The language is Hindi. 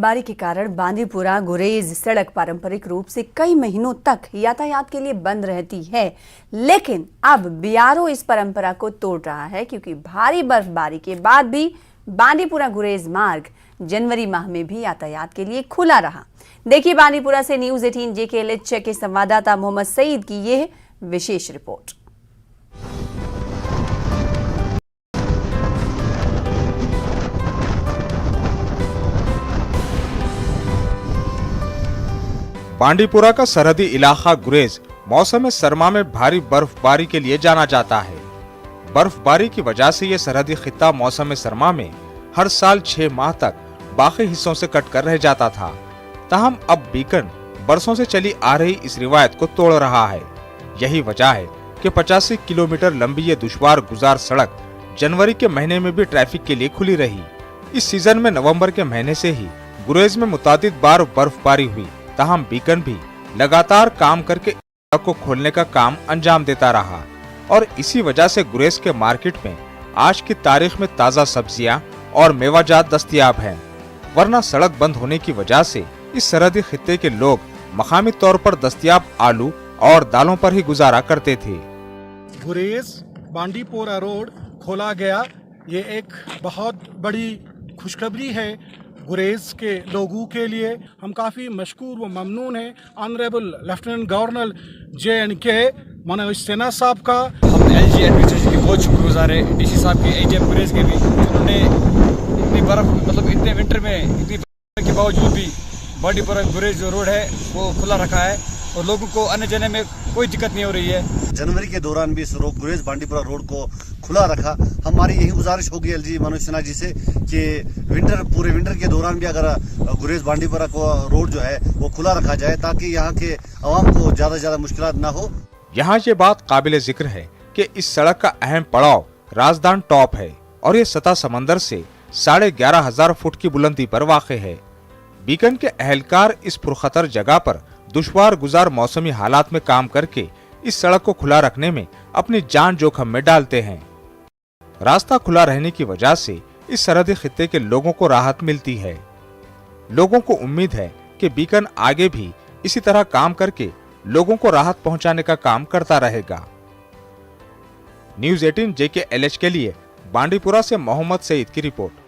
बर्फबारी के कारण बांदीपुरा गुरेज सड़क पारंपरिक रूप से कई महीनों तक यातायात के लिए बंद रहती है, लेकिन अब बीआरओ इस परंपरा को तोड़ रहा है क्योंकि भारी बर्फबारी के बाद भी बांदीपुरा गुरेज मार्ग जनवरी माह में भी यातायात के लिए खुला रहा। देखिए बांदीपुरा से न्यूज़ 18 JKLH के संवाददाता मोहम्मद सईद की यह विशेष रिपोर्ट। बांदीपुरा का सरहदी इलाका गुरेज मौसम सरमा में भारी बर्फबारी के लिए जाना जाता है। बर्फबारी की वजह से ये सरहदी खित्ता मौसम सरमा में हर साल 6 माह तक बाकी हिस्सों से कटकर रह जाता था। ताहम अब बीकन बरसों से चली आ रही इस रिवायत को तोड़ रहा है। यही वजह है कि 85 किलोमीटर लंबी ये दुश्वार गुजार सड़क जनवरी के महीने में भी ट्रैफिक के लिए खुली रही। इस सीजन में नवंबर के महीने से ही गुरेज में मुतादिद बार बर्फबारी हुई, ताहम बीकन भी लगातार काम करके सड़क को खोलने का काम अंजाम देता रहा और इसी वजह से गुरेज के मार्केट में आज की तारीख में ताज़ा सब्जियां और मेवाजात दस्तयाब हैं, वरना सड़क बंद होने की वजह से इस सरहदी खित्ते के लोग मकामी तौर पर दस्तयाब आलू और दालों पर ही गुजारा करते थे। गुरेज बांदीपुरा रोड खोला गया, ये एक बहुत बड़ी खुशखबरी है गुरेज के लोगों के लिए। हम काफ़ी मशकूर व ममनून हैं honourable lieutenant governor J&K Manoj Sinha साहब का। हम LG एडमिनिस्ट्रेशन के बहुत शुक्रगुजार हैं, DC साहब के, AGM गुरेज के भी, जिन्होंने इतनी बर्फ इतने विंटर में इतनी बर्फ के बावजूद भी बांदीपुरा गुरेज जो रोड है वो खुला रखा है और लोगों को आने जाने में कोई दिक्कत नहीं हो रही है। जनवरी के दौरान भी इस गुरेज बांदीपुरा रोड को खुला रखा। हमारी यही गुजारिश होगी LG मनोज सिन्हा जी से कि पूरे विंटर के दौरान भी अगर गुरेज बांदीपुरा को रोड जो है वो खुला रखा जाए ताकि यहाँ के आवाम को ज्यादा मुश्किलात ना हो। यहाँ ये बात काबिल जिक्र है कि इस सड़क का अहम पड़ाव राजदान टॉप है और ये सतह समंदर से 11,500 फुट की बुलंदी पर वाक़ है। बीकन के अहलकार इस पुरखतर जगह पर दुश्वार गुजार मौसमी हालात में काम करके इस सड़क को खुला रखने में अपनी जान जोखिम में डालते हैं। रास्ता खुला रहने की वजह से इस सरहदी खित्ते के लोगों को राहत मिलती है। लोगों को उम्मीद है कि बीकन आगे भी इसी तरह काम करके लोगों को राहत पहुंचाने का काम करता रहेगा। न्यूज़ 18 JKLH के लिए बांदीपुरा से मोहम्मद सईद की रिपोर्ट।